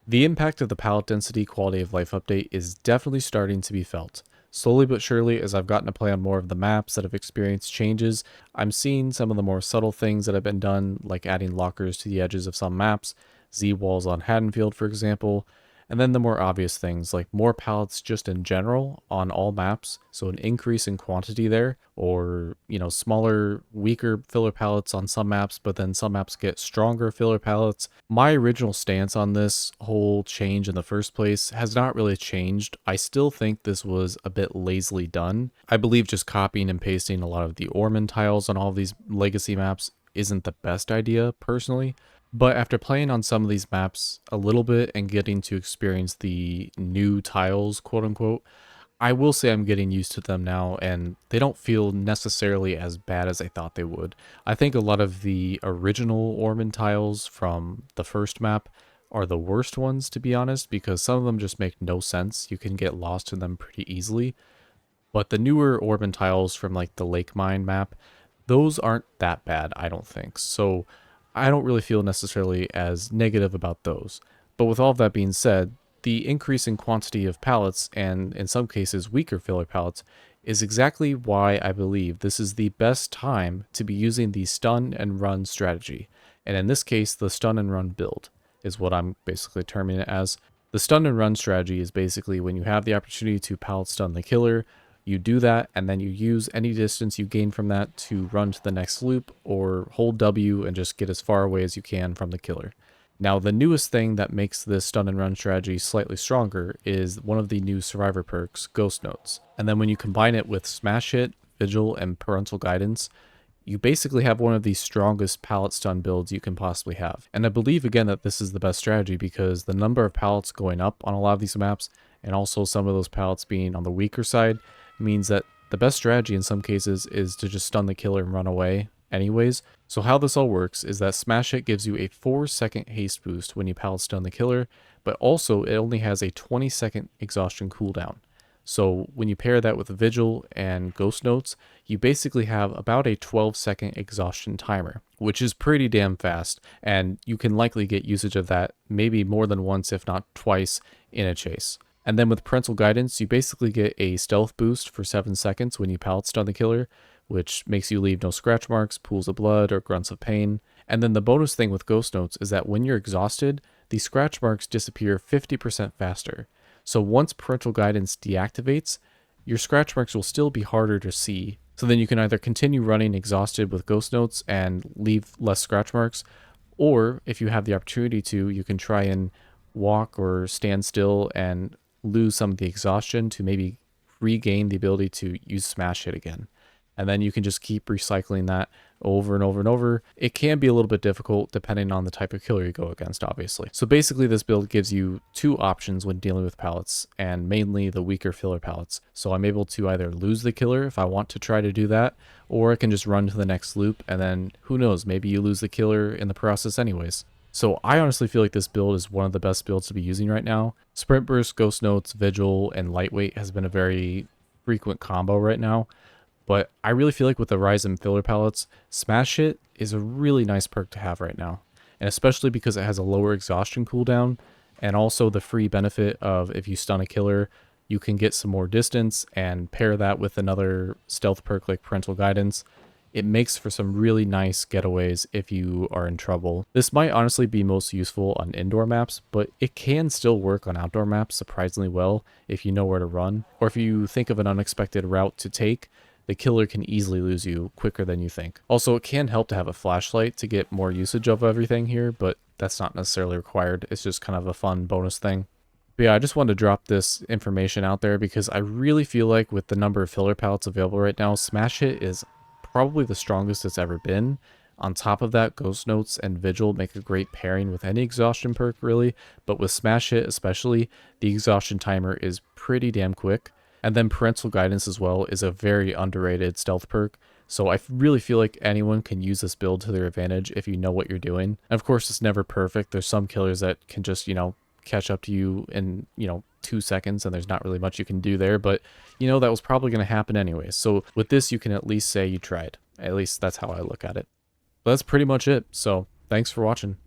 The impact of the pallet density quality of life update is definitely starting to be felt. Slowly but surely, as I've gotten to play on more of the maps that have experienced changes, I'm seeing some of the more subtle things that have been done, like adding lockers to the edges of some maps, Z-walls on Haddonfield for example, and then the more obvious things like more pallets just in general on all maps, so an increase in quantity there, or smaller, weaker filler pallets on some maps, but then some maps get stronger filler pallets. My original stance on this whole change in the first place has not really changed. I still think this was a bit lazily done. I believe just copying and pasting a lot of the Ormond tiles on all of these legacy maps isn't the best idea personally. But after playing on some of these maps a little bit and getting to experience the new tiles, quote unquote, I will say I'm getting used to them now and they don't feel necessarily as bad as I thought they would. I think a lot of the original Ormond tiles from the first map are the worst ones, to be honest, because some of them just make no sense. You can get lost in them pretty easily. But the newer Ormond tiles from like the Lake Mine map, those aren't that bad, I don't think. So I don't really feel necessarily as negative about those. But with all of that being said, the increase in quantity of pallets, and in some cases weaker filler pallets, is exactly why I believe this is the best time to be using the stun and run strategy. And in this case, the stun and run build is what I'm basically terming it as. The stun and run strategy is basically when you have the opportunity to pallet stun the killer, you do that, and then you use any distance you gain from that to run to the next loop, or hold W and just get as far away as you can from the killer. Now, the newest thing that makes this stun and run strategy slightly stronger is one of the new survivor perks, Ghost Notes. And then when you combine it with Smash Hit, Vigil, and Parental Guidance, you basically have one of the strongest pallet stun builds you can possibly have. And I believe again that this is the best strategy because the number of pallets going up on a lot of these maps, and also some of those pallets being on the weaker side, means that the best strategy in some cases is to just stun the killer and run away anyways. So how this all works is that Smash Hit gives you a 4-second haste boost when you pallet stun the killer, but also it only has a 20-second exhaustion cooldown. So when you pair that with Vigil and Ghost Notes, you basically have about a 12-second exhaustion timer, which is pretty damn fast, and you can likely get usage of that maybe more than once if not twice in a chase. And then with Parental Guidance, you basically get a stealth boost for 7 seconds when you pallet stun the killer, which makes you leave no scratch marks, pools of blood, or grunts of pain. And then the bonus thing with Ghost Notes is that when you're exhausted, the scratch marks disappear 50% faster. So once Parental Guidance deactivates, your scratch marks will still be harder to see. So then you can either continue running exhausted with Ghost Notes and leave less scratch marks, or if you have the opportunity to, you can try and walk or stand still and lose some of the exhaustion to maybe regain the ability to use Smash Hit again. And then you can just keep recycling that over and over and over. It can be a little bit difficult depending on the type of killer you go against, obviously. So basically this build gives you two options when dealing with pallets, and mainly the weaker filler pallets. So I'm able to either lose the killer if I want to try to do that, or I can just run to the next loop, and then who knows, maybe you lose the killer in the process anyways. So I honestly feel like this build is one of the best builds to be using right now. Sprint Burst, Ghost Notes, Vigil, and Lightweight has been a very frequent combo right now. But I really feel like with the rise in filler pallets, Smash Hit is a really nice perk to have right now. And especially because it has a lower exhaustion cooldown, and also the free benefit of if you stun a killer, you can get some more distance and pair that with another stealth perk like Parental Guidance. It makes for some really nice getaways if you are in trouble. This might honestly be most useful on indoor maps, but it can still work on outdoor maps surprisingly well if you know where to run, or if you think of an unexpected route to take. The killer can easily lose you quicker than you think. Also, it can help to have a flashlight to get more usage of everything here, but that's not necessarily required. It's just kind of a fun bonus thing. But yeah, I just wanted to drop this information out there because I really feel like with the number of filler pallets available right now, Smash Hit is probably the strongest it's ever been. On top of that, Ghost Notes and Vigil make a great pairing with any exhaustion perk really, but with Smash Hit especially, the exhaustion timer is pretty damn quick. And then Parental Guidance as well is a very underrated stealth perk. So I really feel like anyone can use this build to their advantage if you know what you're doing. And of course, it's never perfect. There's some killers that can just, catch up to you in, 2 seconds and there's not really much you can do there. But, that was probably going to happen anyway. So with this, you can at least say you tried. At least that's how I look at it. But that's pretty much it. So thanks for watching.